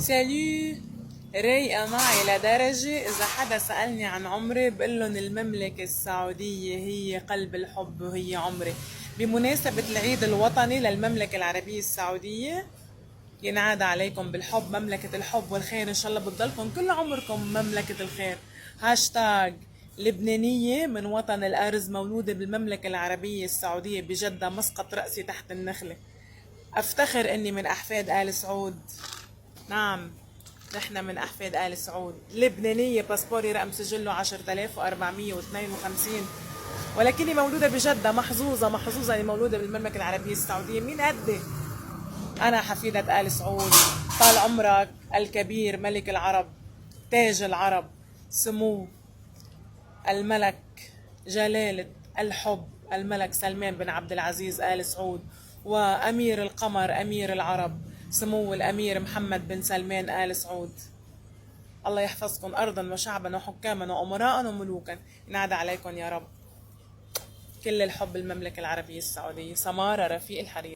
سالو. رايقة معي لدرجة إذا حدا سألني عن عمري بقلن المملكة السعودية هي قلب الحب وهي عمري. بمناسبة العيد الوطني للمملكة العربية السعودية، ينعاد عليكم بالحب، مملكة الحب والخير، إن شاء الله بتضلكم كل عمركم مملكة الخير. هاشتاج لبنانية من وطن الأرز، مولودة بالمملكة العربية السعودية بجدة، مسقط رأسي تحت النخلة. أفتخر إني من أحفاد آل سعود. نعم، نحن من أحفاد آل سعود. لبنانية، باسبوري رقم سجله 10452، ولكني مولودة بجدة. محظوظة محظوظة إني مولودة بالمملكة العربية السعودية. مين قدي؟ أنا حفيدة آل سعود. طال عمرك الكبير ملك العرب، تاج العرب، سمو الملك جلالة الحب الملك سلمان بن عبد العزيز آل سعود، وأمير القمر أمير العرب سمو الأمير محمد بن سلمان آل سعود. الله يحفظكم أرضا وشعبا وحكاما وأمراء وملوكا. ينعاد عليكم يا رب. كل الحب المملكة العربية السعودية. سمارة رفيق الحرير.